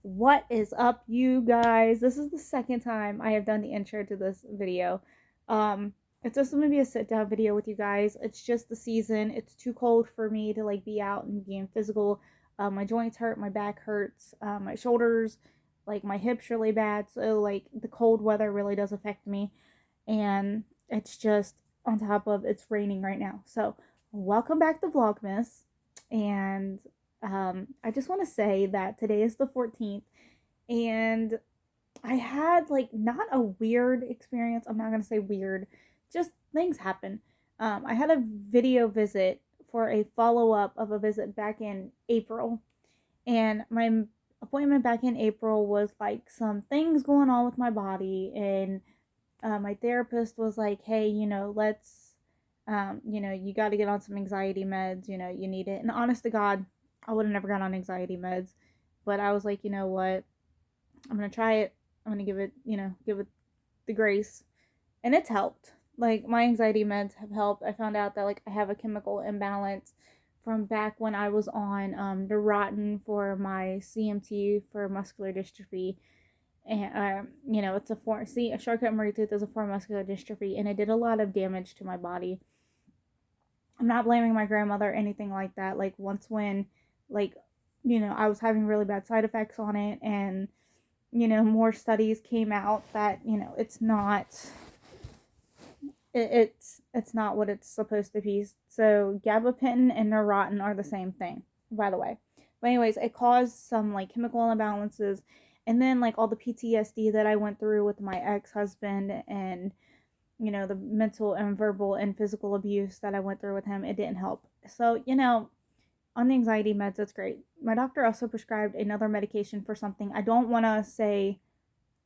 What is up, you guys? This is the second time I have done the intro to this video. Um, it's just gonna be a sit down video with you guys. It's just the season. It's too cold for me to like be out and being physical. My joints hurt, my back hurts, my shoulders, like my hips really bad. So like the cold weather really does affect me, and it's just on top of it's raining right now. So welcome back to Vlogmas, and I just want to say that today is the 14th, and I had like not a weird experience. I'm not going to say weird, just things happen. I had a video visit for a follow up of a visit back in April, and my appointment back in April was like some things going on with my body, and my therapist was like, hey, you got to get on some anxiety meds, you need it. And honest to God, I would have never got on anxiety meds, but I was like, you know what, I'm going to try it. I'm going to give it the grace. And it's helped. Like, my anxiety meds have helped. I found out that, like, I have a chemical imbalance from back when I was on Neurontin for my CMT for muscular dystrophy. And it's a form. See, a shortcut Murray tooth is a form of muscular dystrophy, and it did a lot of damage to my body. I'm not blaming my grandmother or anything like that. Like, once when, like, I was having really bad side effects on it, and more studies came out that it's not it's not what it's supposed to be. So gabapentin and Neurontin are the same thing, by the way. But anyways, it caused some like chemical imbalances, and then like all the PTSD that I went through with my ex-husband, and the mental and verbal and physical abuse that I went through with him, it didn't help. So on the anxiety meds, that's great. My doctor also prescribed another medication for something. I don't want to say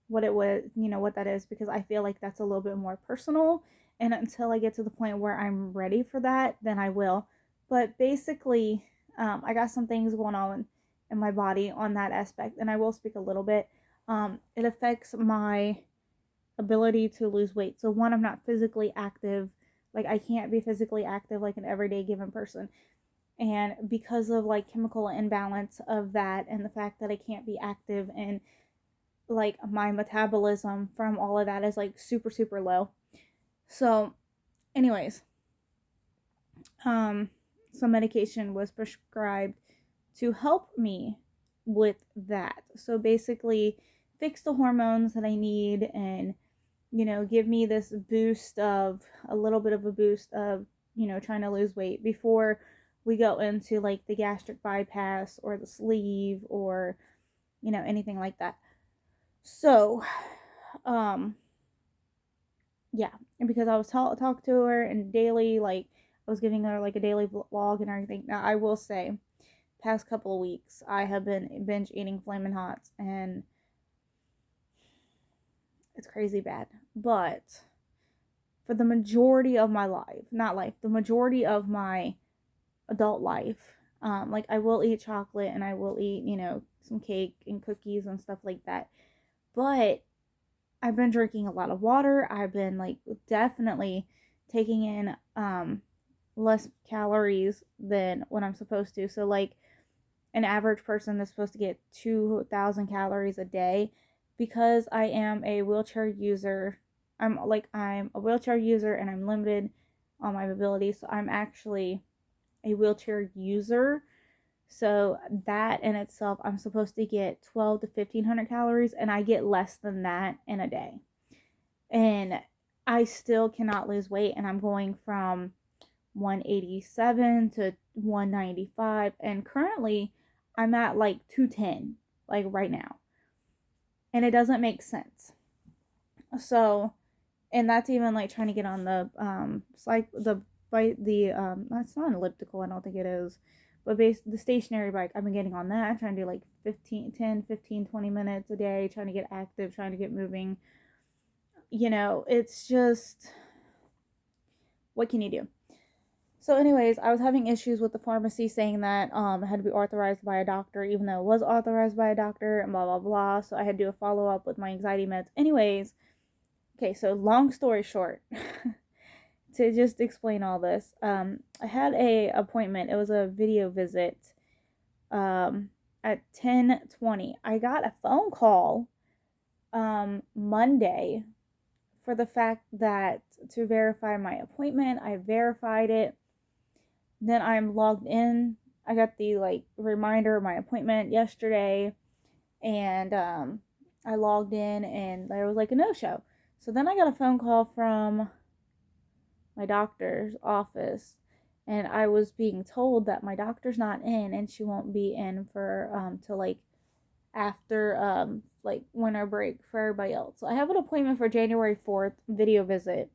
what it was, what that is, because I feel like that's a little bit more personal. And until I get to the point where I'm ready for that, then I will. But basically, I got some things going on in my body on that aspect, and I will speak a little bit. It affects my ability to lose weight. So, one, I'm not physically active. Like, I can't be physically active like an everyday given person. And because of like chemical imbalance of that, and the fact that I can't be active, and like my metabolism from all of that is like super super low. So anyways, some medication was prescribed to help me with that. So basically fix the hormones that I need, and give me this boost of a little bit of a boost of trying to lose weight before we go into like the gastric bypass or the sleeve, or anything like that. So yeah, and because I was talk to her and daily, like I was giving her like a daily vlog and everything. Now I will say, past couple of weeks I have been binge eating Flamin' Hots, and it's crazy bad. But for the majority of my life, not life, the majority of my adult life, like I will eat chocolate, and I will eat some cake and cookies and stuff like that. But I've been drinking a lot of water. I've been like definitely taking in less calories than what I'm supposed to. So like an average person is supposed to get 2,000 calories a day. Because I am a wheelchair user, I'm a wheelchair user, and I'm limited on my mobility. So I'm actually a wheelchair user. So that in itself, I'm supposed to get 12 to 1500 calories, and I get less than that in a day. And I still cannot lose weight, and I'm going from 187 to 195, and currently I'm at like 210 like right now. And it doesn't make sense. So, and that's even like trying to get on the that's not an elliptical, I don't think it is, but the stationary bike. I've been getting on that. I'm trying to do like 20 minutes a day, trying to get active, trying to get moving. It's just, what can you do? So anyways, I was having issues with the pharmacy saying that it had to be authorized by a doctor, even though it was authorized by a doctor, and blah blah blah. So I had to do a follow-up with my anxiety meds. Anyways, okay, so long story short, to just explain all this, I had a appointment. It was a video visit at 10:20. I got a phone call Monday for the fact that to verify my appointment. I verified it. Then I'm logged in. I got the like reminder of my appointment yesterday, and I logged in and there was like a no-show. So then I got a phone call from my doctor's office, and I was being told that my doctor's not in and she won't be in for till like after like winter break for everybody else. So I have an appointment for January 4th video visit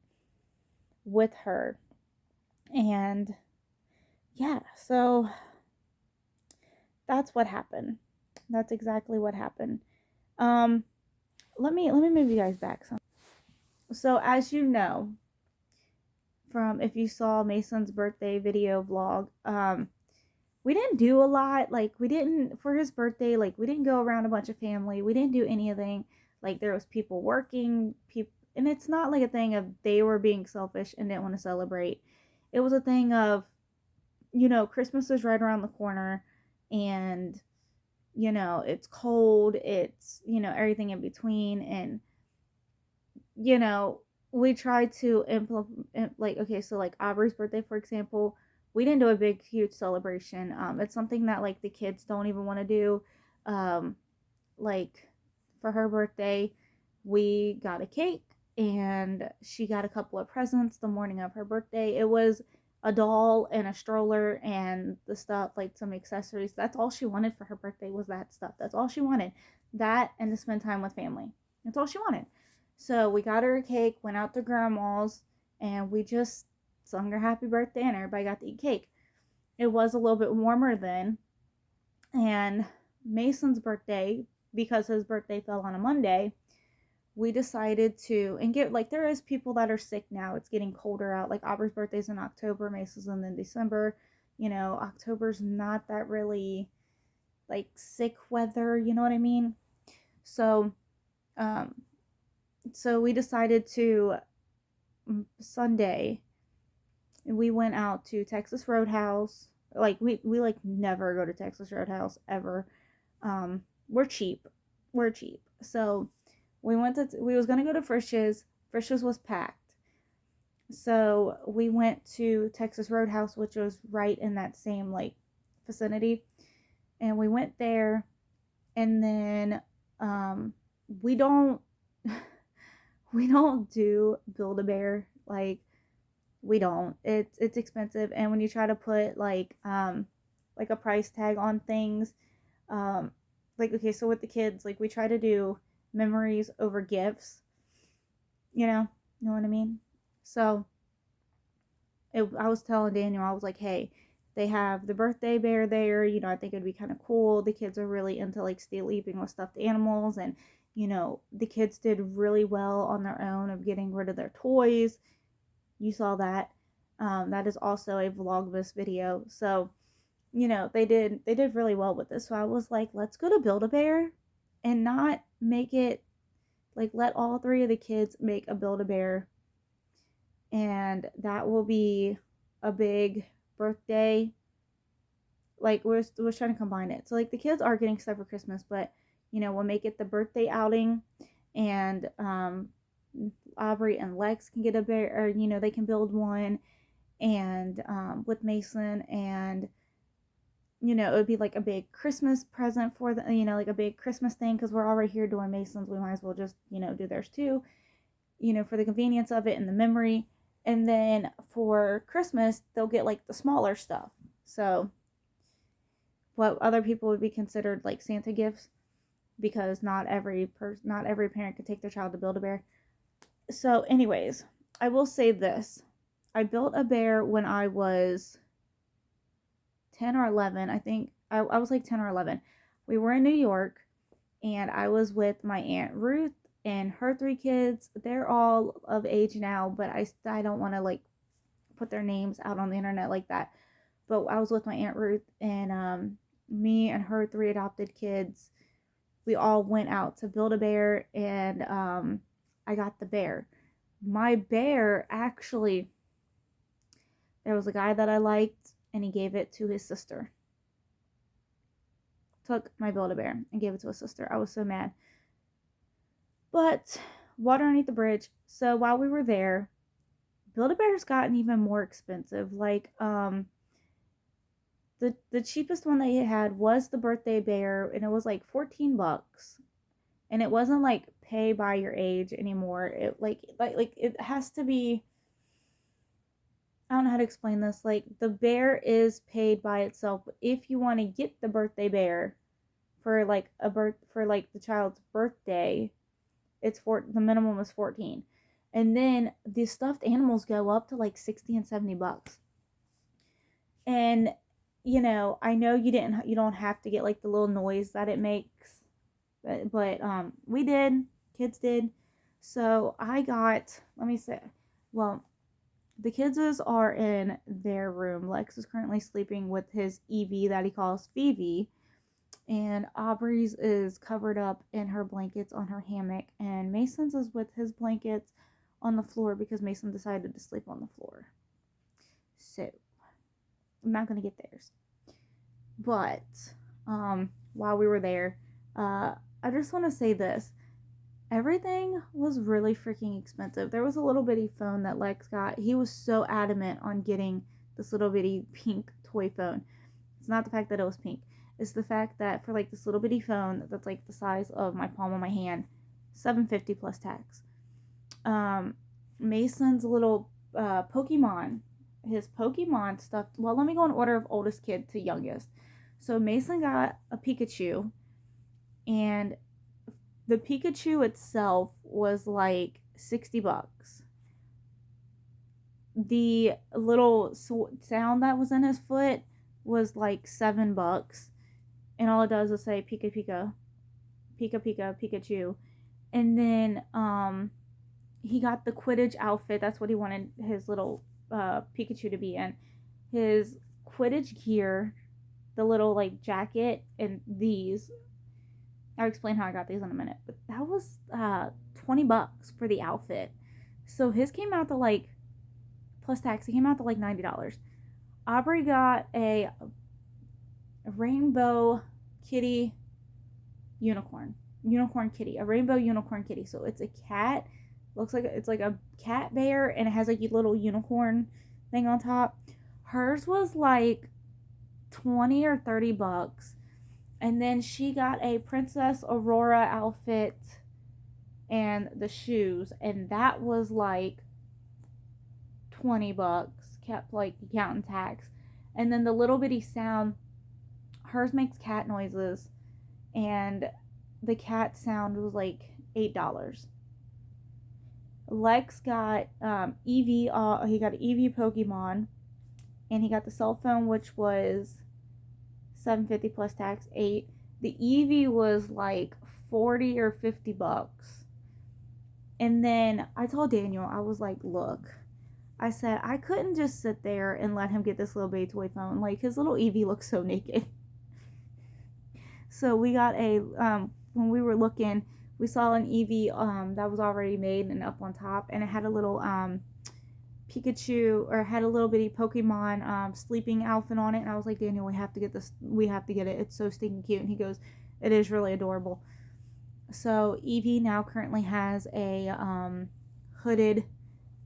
with her. And yeah, so that's what happened. That's exactly what happened. Um let me move you guys back some. So as you know, from if you saw Mason's birthday video vlog, we didn't do a lot. Like we didn't for his birthday, like we didn't go around a bunch of family. We didn't do anything. Like there was people working, people, and it's not like a thing of they were being selfish and didn't want to celebrate. It was a thing of, Christmas is right around the corner, and it's cold, it's, everything in between, and you know, we try to implement, like, okay, so like Aubrey's birthday, for example, we didn't do a big, huge celebration. It's something that like the kids don't even want to do. Um, like for her birthday, we got a cake and she got a couple of presents the morning of her birthday. It was a doll and a stroller and the stuff, like some accessories. That's all she wanted for her birthday was that stuff. That's all she wanted. That and to spend time with family. That's all she wanted. So we got her a cake, went out to grandma's, and we just sung her happy birthday and everybody got to eat cake. It was a little bit warmer then, and Mason's birthday, because his birthday fell on a Monday, we decided to and get like there is people that are sick now. It's getting colder out. Like Aubrey's birthday's in October, Mason's in December. October's not that really like sick weather, you know what I mean? So um so we decided to Sunday we went out to Texas Roadhouse. Like we like never go to Texas Roadhouse ever. We're cheap. We're cheap. So we was gonna go to Frisch's. Frisch's was packed. So we went to Texas Roadhouse, which was right in that same like vicinity. And we went there, and then we don't we don't do Build-A-Bear. Like we don't. It's expensive, and when you try to put like a price tag on things, um like okay, so with the kids, like we try to do memories over gifts, you know what I mean? So I was telling Daniel, I was like, hey, they have the birthday bear there, I think it'd be kind of cool. The kids are really into like sleeping with stuffed animals, and the kids did really well on their own of getting rid of their toys. You saw that. That is also a vlogmas video. So they did really well with this. So I was like, let's go to Build-A-Bear and not make it like let all three of the kids make a Build-A-Bear, and that will be a big birthday. Like we're trying to combine it. So like the kids are getting stuff for Christmas, but we'll make it the birthday outing, and Aubrey and Lex can get a bear, or they can build one, and with Mason, and it would be like a big Christmas present for the, like a big Christmas thing, because we're already here doing Mason's. We might as well just, do theirs too, for the convenience of it and the memory. And then for Christmas, they'll get like the smaller stuff. So, what other people would be considered like Santa gifts, because not every parent could take their child to Build-A-Bear. So, anyways, I will say this: I built a bear when I was 10 or 11. I think I was like 10 or 11. We were in New York, and I was with my Aunt Ruth and her three kids. They're all of age now, but I don't want to like put their names out on the internet like that. But I was with my Aunt Ruth, and me and her three adopted kids, we all went out to Build-A-Bear, and I got the bear. My bear, actually, there was a guy that I liked, and he gave it to his sister. took my Build-A-Bear and gave it to a sister. I was so mad. But water underneath the bridge. So while we were there, Build-A-Bear's gotten even more expensive. Like, the cheapest one they had was the birthday bear, and it was like $14. And it wasn't like pay by your age anymore. It like it has to be, I don't know how to explain this. Like, the bear is paid by itself. But if you want to get the birthday bear for like the child's birthday, the minimum is 14. And then the stuffed animals go up to like 60 and $70. And I know you don't have to get like the little noise that it makes, but we did, kids did. So I got, let me say, well, the kids are in their room. Lex is currently sleeping with his Evie that he calls Phoebe, and Aubrey's is covered up in her blankets on her hammock, and Mason's is with his blankets on the floor because Mason decided to sleep on the floor. So I'm not gonna get theirs. But while we were there, I just want to say this. Everything was really freaking expensive. There was a little bitty phone that Lex got. He was so adamant on getting this little bitty pink toy phone. It's not the fact that it was pink. It's the fact that for like this little bitty phone that's like the size of my palm of my hand, $750 plus tax. Mason's little Pokemon, his Pokemon stuff. Well, let me go in order of oldest kid to youngest. So Mason got a Pikachu, and the Pikachu itself was like $60. The little sound that was in his foot was like $7, and all it does is say Pika Pika, Pika Pika, Pikachu. And then he got the Quidditch outfit. That's what he wanted his little Pikachu to be in. His Quidditch gear, the little like jacket, and these. I'll explain how I got these in a minute. But that was $20 for the outfit. So his came out to like, plus tax, it came out to like $90. Aubrey got a rainbow kitty unicorn kitty, a rainbow unicorn kitty. So it's a cat, looks like it's like a cat bear, and it has like a little unicorn thing on top. Hers was like 20 or $30. And then she got a Princess Aurora outfit and the shoes, and that was like $20, kept like counting tax. And then the little bitty sound, hers makes cat noises, and the cat sound was like $8. Lex got Eevee, he got Eevee Pokemon, and he got the cell phone, which was $750 plus tax, $8. The Eevee was like $40 or $50. And then I told Daniel, I was like, look, I said I couldn't just sit there and let him get this little baby toy phone. Like, his little Eevee looks so naked. So we got a when we were looking, we saw an Eevee that was already made and up on top, and it had a little Pikachu, or had a little bitty Pokemon sleeping outfit on it. And I was like, Daniel, we have to get this, we have to get it, it's so stinking cute. And he goes, it is really adorable. So Eevee now currently has a hooded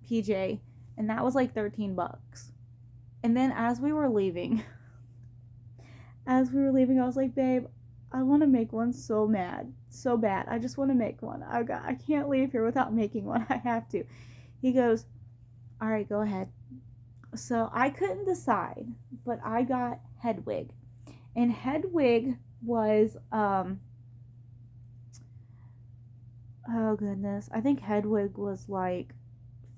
PJ, and that was like $13. And then as we were leaving, I was like, babe, I want to make one so bad. I just want to make one. I can't leave here without making one. I have to. He goes, all right, go ahead. So I couldn't decide, but I got Hedwig. And Hedwig was, oh goodness, I think Hedwig was like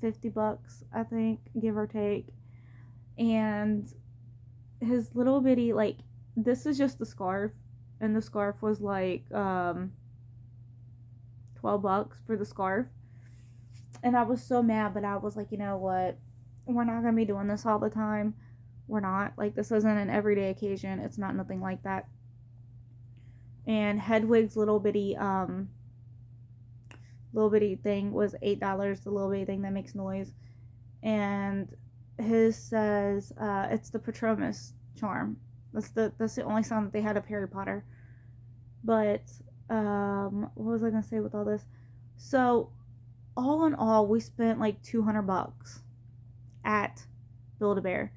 $50, I think, give or take. And his little bitty, like, this is just the scarf, and the scarf was like $12 for the scarf. And I was so mad, but I was like, you know what, we're not gonna be doing this all the time. We're not, like, this isn't an everyday occasion. It's not nothing like that. And Hedwig's little bitty thing was $8, the little bitty thing that makes noise. And his says it's the Patronus charm. That's the only sound that they had of Harry Potter. But what was I gonna say with all this? So all in all, we spent like $200 at Build-A-Bear,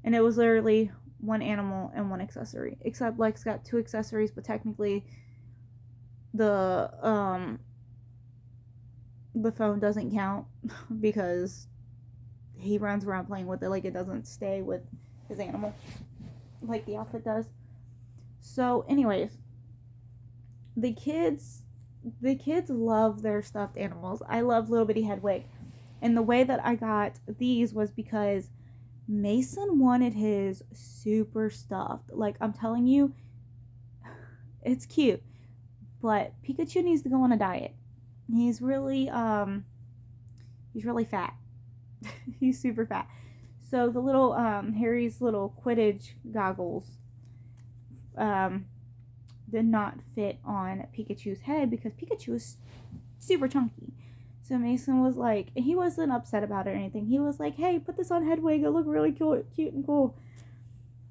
and it was literally one animal and one accessory. Except Lex got two accessories, but technically the the phone doesn't count because he runs around playing with it. Like, it doesn't stay with his animal like the outfit does. So, anyways, the kids love their stuffed animals. I love Little Bitty Hedwig. And the way that I got these was because Mason wanted his super stuffed. Like, I'm telling you, it's cute. But Pikachu needs to go on a diet. He's really fat. He's super fat. So the little Harry's little Quidditch goggles did not fit on Pikachu's head because Pikachu is super chunky. So Mason was like, he wasn't upset about it or anything. He was like, hey, put this on Hedwig. It look really cute and cool.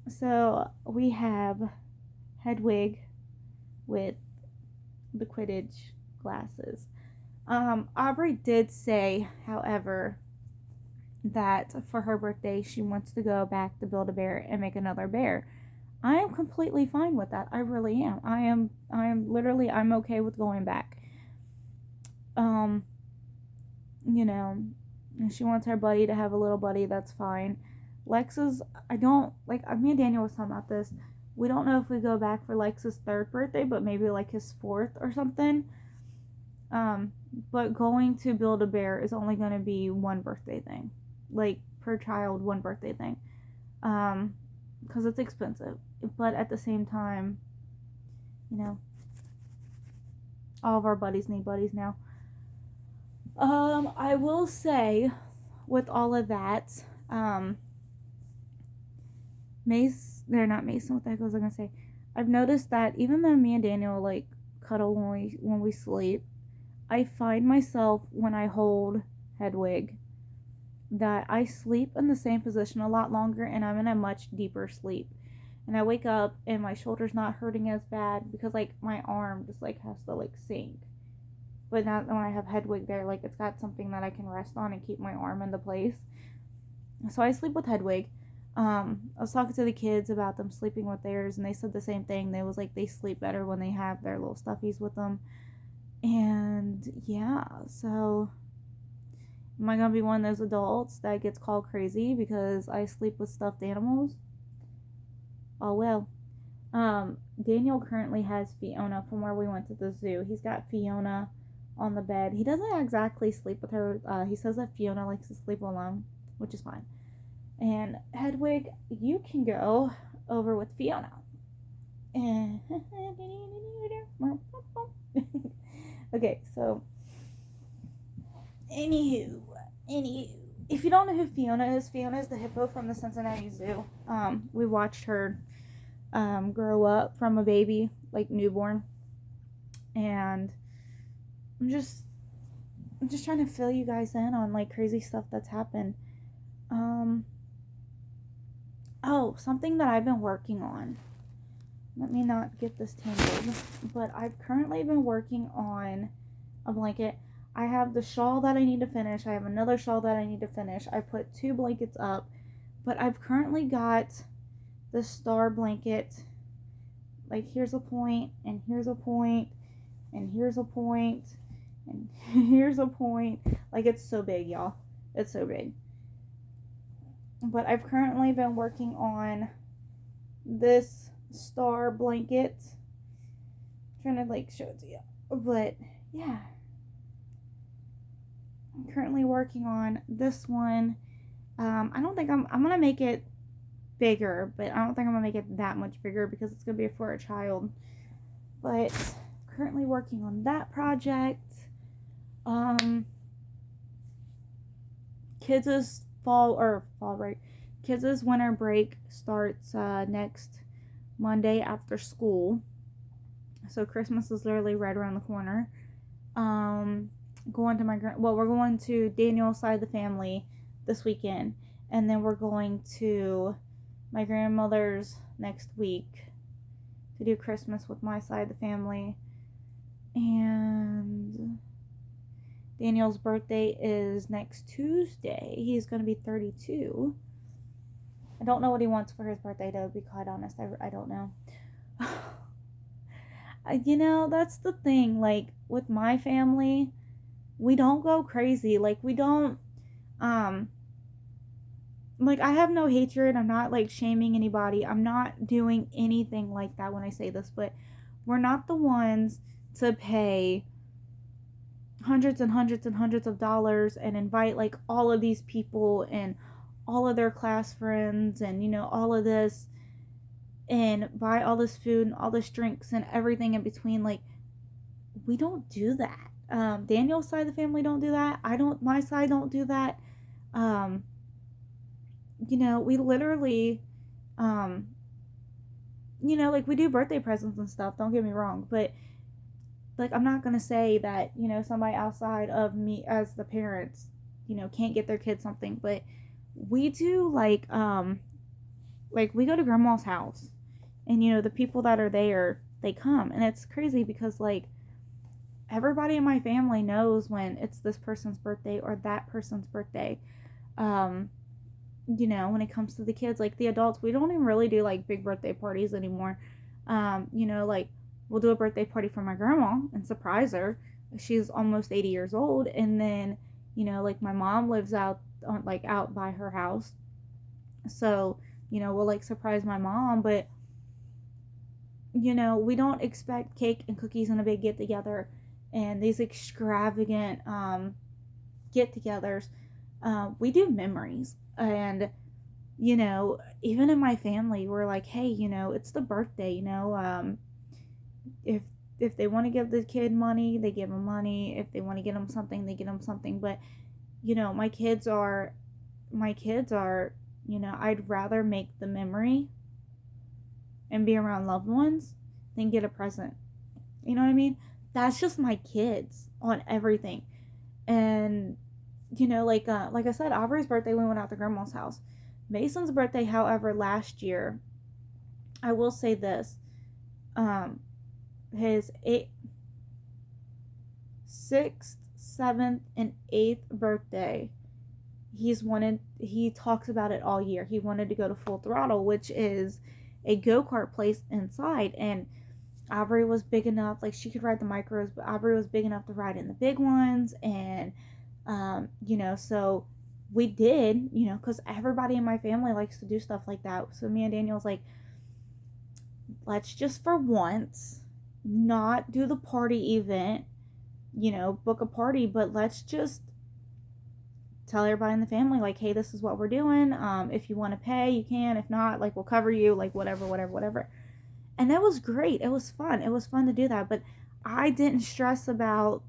So we have Hedwig with the Quidditch glasses. Aubrey did say, however, that for her birthday she wants to go back to Build-A-Bear and make another bear. I am completely fine with that. I really am. I'm okay with going back. You know, if she wants her buddy to have a little buddy, that's fine. Lex's, I don't, like, me and Daniel was talking about this. We don't know if we go back for Lex's third birthday, but maybe like his fourth or something. But going to Build-A-Bear is only going to be one birthday thing. Like, per child, one birthday thing. Because it's expensive. But at the same time, you know, all of our buddies need buddies now. I will say, with all of that, they're not Mason, what the heck was I gonna say? I've noticed that even though me and Daniel, like, cuddle when we sleep, I find myself, when I hold Hedwig, that I sleep in the same position a lot longer and I'm in a much deeper sleep. And I wake up and my shoulder's not hurting as bad because, like, my arm just, like, has to, like, sink. But now when I have Hedwig there, like, it's got something that I can rest on and keep my arm into place. So I sleep with Hedwig. I was talking to the kids about them sleeping with theirs, and they said the same thing. They was like, they sleep better when they have their little stuffies with them. And yeah, so am I gonna be one of those adults that gets called crazy because I sleep with stuffed animals? Oh well. Daniel currently has Fiona from where we went to the zoo. He's got Fiona on the bed. He doesn't exactly sleep with her. He says that Fiona likes to sleep alone, which is fine. And Hedwig, you can go over with Fiona. Okay, so anywho, if you don't know who Fiona is the hippo from the Cincinnati Zoo. We watched her grow up from a baby, like newborn, and I'm just trying to fill you guys in on, like, crazy stuff that's happened. Oh, something that I've been working on. Let me not get this tangled, but I've currently been working on a blanket. I have the shawl that I need to finish. I have another shawl that I need to finish. I put 2 blankets up, but I've currently got the star blanket. Like, here's a point, and here's a point, and here's a point, and here's a point. Like, it's so big, y'all. It's so big. But I've currently been working on this star blanket. I'm trying to, like, show it to you. But yeah, I'm currently working on this one. I don't think I'm gonna make it bigger, but I don't think I'm gonna make it that much bigger because it's gonna be for a child. But currently working on that project. Kids' Kids' winter break starts next Monday after school. So Christmas is literally right around the corner. We're going to Daniel's side of the family this weekend, and then we're going to my grandmother's next week to do Christmas with my side of the family. And Daniel's birthday is next Tuesday. He's going to be 32. I don't know what he wants for his birthday, to be quite honest. I don't know. You know, that's the thing. Like, with my family, we don't go crazy. Like, we don't, like, I have no hatred. I'm not, like, shaming anybody. I'm not doing anything like that when I say this, but we're not the ones to pay hundreds and hundreds and hundreds of dollars and invite, like, all of these people and all of their class friends and, you know, all of this, and buy all this food and all this drinks and everything in between. Like, we don't do that. Daniel's side of the family don't do that. My side don't do that. You know, we literally, you know, like, we do birthday presents and stuff, don't get me wrong, but, like, I'm not gonna say that, you know, somebody outside of me as the parents, you know, can't get their kids something, but we do, like, we go to grandma's house, and, you know, the people that are there, they come, and it's crazy because, like, everybody in my family knows when it's this person's birthday or that person's birthday. You know, when it comes to the kids, like, the adults, we don't even really do, like, big birthday parties anymore. You know, like, we'll do a birthday party for my grandma and surprise her. She's almost 80 years old, and then, you know, like, my mom lives out by her house, so, you know, we'll, like, surprise my mom, but, you know, we don't expect cake and cookies and a big get together and these extravagant get togethers. We do memories. And, you know, even in my family, we're like, hey, you know, it's the birthday, you know, if they want to give the kid money, they give them money. If they want to get them something, they get them something. But, you know, my kids are, you know, I'd rather make the memory and be around loved ones than get a present. You know what I mean? That's just my kids on everything. And, you know, like I said, Aubrey's birthday, we went out to grandma's house. Mason's birthday, however, last year, I will say this, his 6th, 7th, and 8th birthday, he talks about it all year. He wanted to go to Full Throttle, which is a go-kart place inside, and Aubrey was big enough, like, she could ride the micros, but Aubrey was big enough to ride in the big ones, and, you know, so we did, you know, because everybody in my family likes to do stuff like that. So me and Daniel was like, let's just for once not do the party event, you know, book a party, but let's just tell everybody in the family, like, hey, this is what we're doing. If you want to pay, you can. If not, like, we'll cover you, like, whatever. And that was great. It was fun. It was fun to do that. But I didn't stress about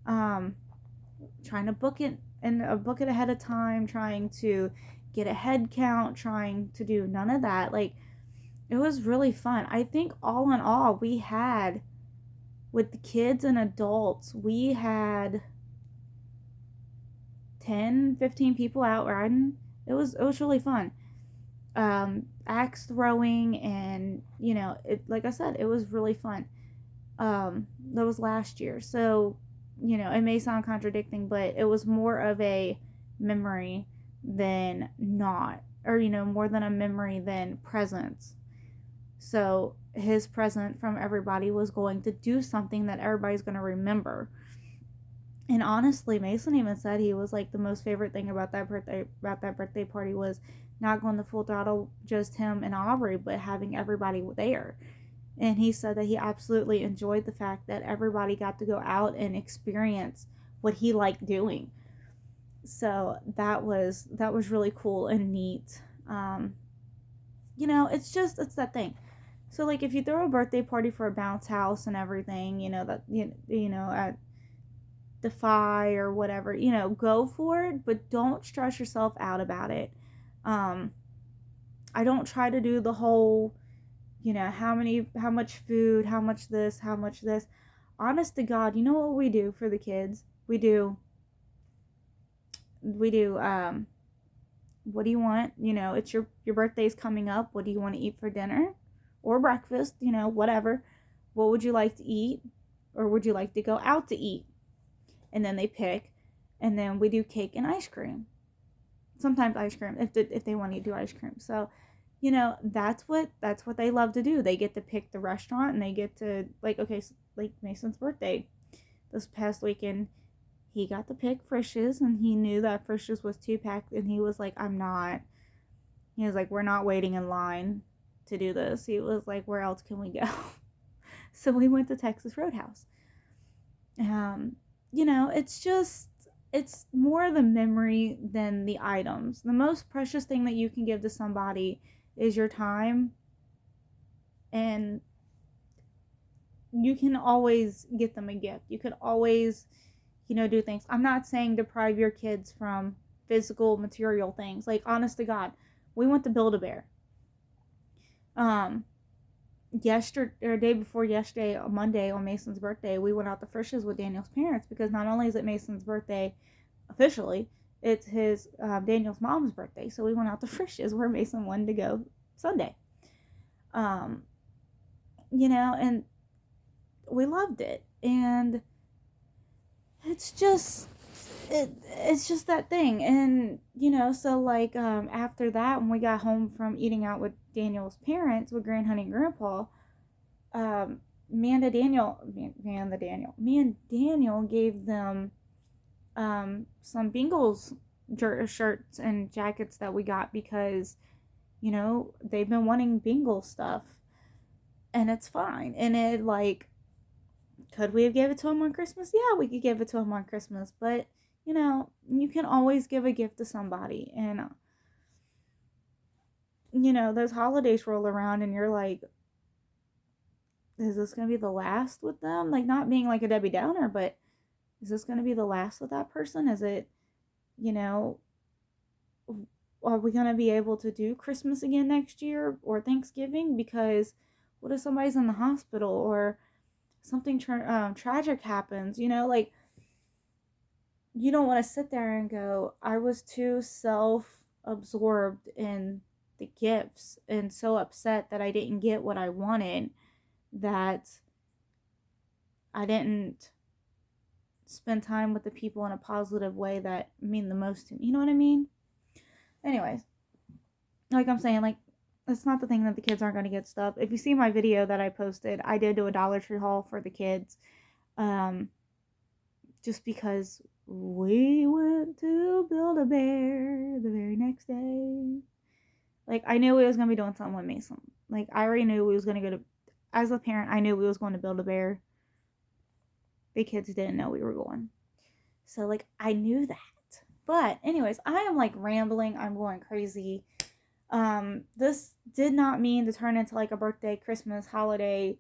trying to book it ahead of time, trying to get a head count, trying to do none of that. Like, it was really fun. I think all in all, we had, with the kids and adults, we had 10, 15 people out riding. It was really fun. Axe throwing, and, you know, like I said, it was really fun. That was last year, so, you know, it may sound contradicting, but it was more of a memory than not, or, you know, more than a memory than presents. So his present from everybody was going to do something that everybody's going to remember. And honestly, Mason even said he was like, the most favorite thing about that birthday party was not going to Full Throttle, just him and Aubrey, but having everybody there. And he said that he absolutely enjoyed the fact that everybody got to go out and experience what he liked doing. So that was really cool and neat. You know, it's that thing. So, like, if you throw a birthday party for a bounce house and everything, you know, that, you know, at Defy or whatever, you know, go for it, but don't stress yourself out about it. I don't try to do the whole, you know, how much food, how much this. Honest to God, you know what we do for the kids? We do, what do you want? You know, it's your birthday's coming up. What do you want to eat for dinner? or breakfast, whatever. What would you like to eat? Or would you like to go out to eat? And then they pick, and then we do cake and ice cream. Sometimes ice cream if they want to do ice cream. So, that's what they love to do. They get to pick the restaurant, and they get to, like, okay, like Mason's birthday this past weekend, he got to pick Frisch's, and he knew that Frisch's was 2-pack, and he was like, he was like, we're not waiting in line to do this. He was like, where else can we go? So we went to Texas Roadhouse. It's more the memory than the items. The most precious thing that you can give to somebody is your time, and you can always get them a gift. You can always, do things. I'm not saying deprive your kids from physical, material things. Like, honest to God, we went to Build-A-Bear. Yesterday, or day before yesterday, on Monday, on Mason's birthday, we went out to Frisch's with Daniel's parents, because not only is it Mason's birthday officially, it's his Daniel's mom's birthday. So we went out to Frisch's, where Mason wanted to go Sunday. And we loved it. And it's just that thing. And so, like, after that, when we got home from eating out with Daniel's parents, with Grand Honey and Grandpa, me and Daniel gave them some Bengals shirts and jackets that we got, because they've been wanting Bengals stuff, and it's fine. And it, like, could we have gave it to them on Christmas? Yeah, we could give it to them on Christmas, but you can always give a gift to somebody. And those holidays roll around, and you're like, is this gonna be the last with them? Like, not being like a Debbie Downer, but is this gonna be the last with that person? Is it, are we gonna be able to do Christmas again next year, or Thanksgiving? Because what if somebody's in the hospital, or something tragic happens? Like, you don't want to sit there and go, I was too self-absorbed in the gifts and so upset that I didn't get what I wanted, that I didn't spend time with the people in a positive way that mean the most to me. You know what I mean? Anyways, like I'm saying, like, it's not the thing that the kids aren't going to get stuff. If you see my video that I posted, I did do a Dollar Tree haul for the kids. Just because we went to Build-A-Bear the very next day. Like, I knew we was going to be doing something with Mason. Like, I already knew we was going to go to, as a parent, I knew we was going to Build-A-Bear. The kids didn't know we were going. So, like, I knew that. But, anyways, I am, like, rambling. I'm going crazy. This did not mean to turn into, like, a birthday, Christmas, holiday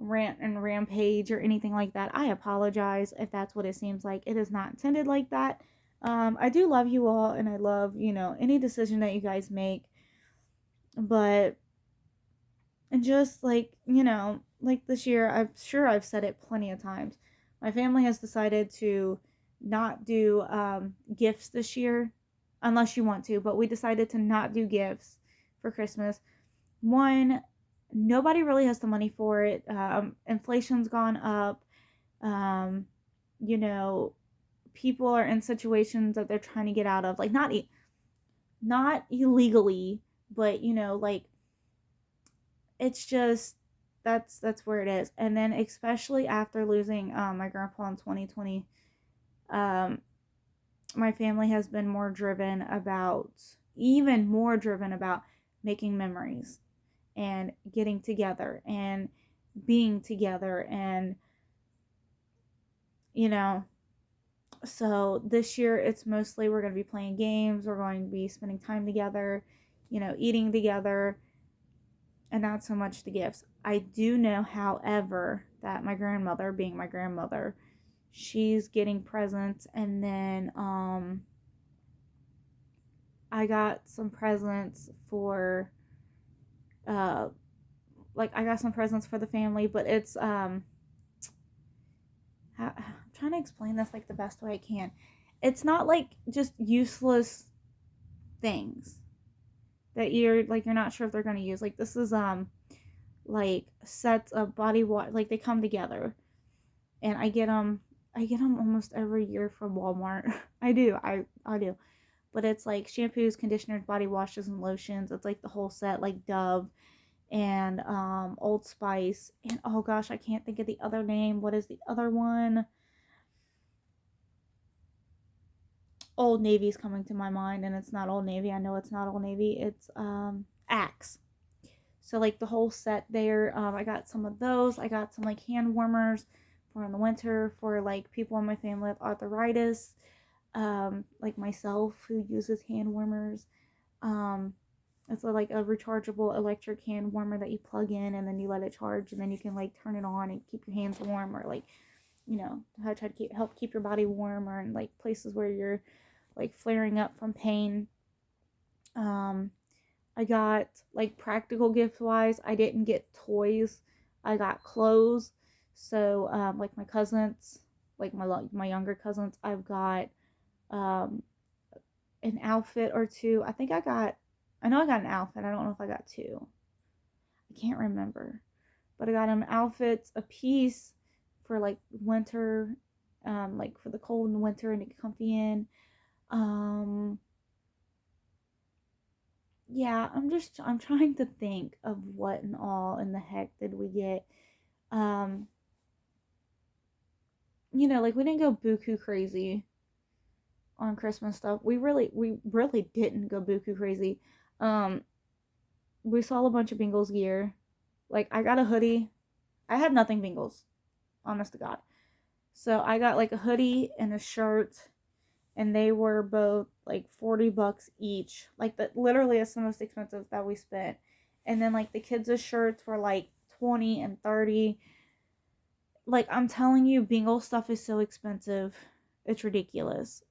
rant and rampage or anything like that. I apologize if that's what it seems like. It is not intended like that. I do love you all, and I love, any decision that you guys make. But, and just, like, like this year, I'm sure I've said it plenty of times. My family has decided to not do gifts this year, unless you want to, but we decided to not do gifts for Christmas. One, nobody really has the money for it. Inflation's gone up. People are in situations that they're trying to get out of, like, not illegally, but like, it's just, that's where it is. And then, especially after losing my grandpa in 2020, my family has been even more driven about making memories and getting together and being together. And so this year it's mostly, we're going to be playing games, we're going to be spending time together, eating together, and not so much the gifts. I do know, however, that my grandmother, being my grandmother, she's getting presents. And then I got some presents for I got some presents for the family, but it's I'm trying to explain this like the best way I can. It's not like just useless things that you're not sure if they're going to use. Like, this is like sets of body wash, like they come together, and I get them almost every year from Walmart. I do. But it's like shampoos, conditioners, body washes, and lotions. It's like the whole set, like Dove and Old Spice, and oh gosh, I can't think of the other name. What is the other one? Old Navy's coming to my mind, and it's not Old Navy. I know it's not Old Navy. It's Axe. So like the whole set there. I got some of those. I got some like hand warmers for in the winter for like people in my family with arthritis, like myself who uses hand warmers. Um, it's like a rechargeable electric hand warmer that you plug in and then you let it charge, and then you can like turn it on and keep your hands warm, or like, you know, try to help keep your body warm, or in like places where you're like flaring up from pain. Um, I got like practical gift wise, I didn't get toys. I got clothes. So like my cousins, like my younger cousins, I've got um an outfit or two. I know I got an outfit. I don't know if I got two. I can't remember. But I got them outfits a piece for like winter, like for the cold and winter and to get comfy in. Um yeah, I'm trying to think of what and all in the heck did we get. Um, like we didn't go buku crazy on Christmas stuff. We really didn't go buku crazy. Um, we saw a bunch of Bengals gear. Like I got a hoodie. I had nothing Bengals, honest to God. So I got like a hoodie and a shirt, and they were both like $40 each. Like that literally is the most expensive that we spent. And then like the kids' shirts were like 20 and 30. Like I'm telling you, bingo stuff is so expensive. It's ridiculous.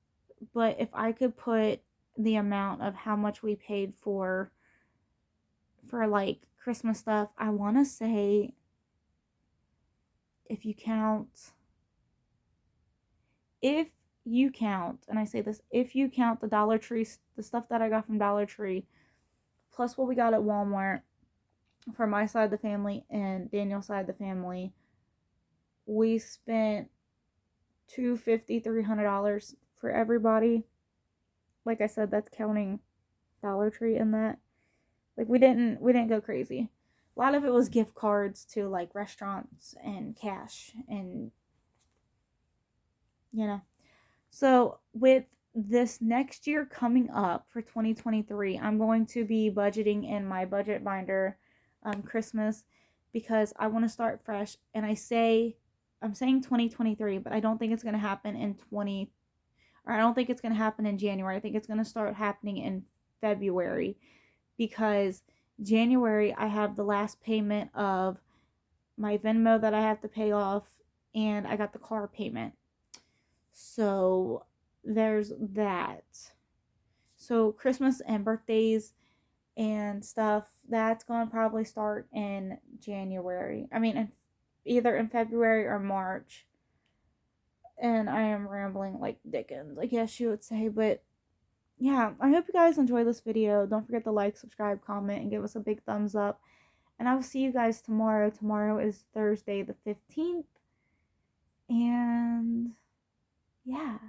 But if I could put the amount of how much we paid for like Christmas stuff, I want to say, if you count if you count, and I say this, if you count the Dollar Tree, the stuff that I got from Dollar Tree, plus what we got at Walmart for my side of the family and Daniel's side of the family, we spent $250, $300 for everybody. Like I said, that's counting Dollar Tree in that. Like we didn't go crazy. A lot of it was gift cards to like restaurants and cash, and you know. So with this next year coming up for 2023, I'm going to be budgeting in my budget binder Christmas, because I want to start fresh. And I'm saying 2023, but I don't think it's going to happen I don't think it's going to happen in January. I think it's going to start happening in February, because January I have the last payment of my Venmo that I have to pay off, and I got the car payment. So there's that. So Christmas and birthdays and stuff, that's going to probably start in January. I mean, either in February or March. And I am rambling like Dickens, I guess you would say. But yeah, I hope you guys enjoy this video. Don't forget to like, subscribe, comment, and give us a big thumbs up. And I will see you guys tomorrow. Tomorrow is Thursday the 15th. And yeah.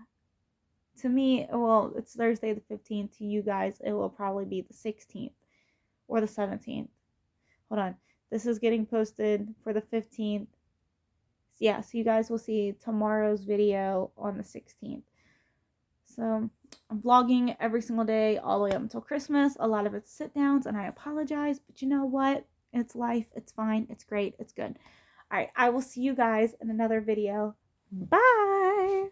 To me, well, it's Thursday the 15th. To you guys, it will probably be the 16th or the 17th. Hold on. This is getting posted for the 15th. Yeah, so you guys will see tomorrow's video on the 16th. So I'm vlogging every single day all the way up until Christmas. A lot of it's sit downs, and I apologize, but you know what? It's life. It's fine. It's great. It's good. All right. I will see you guys in another video. Bye.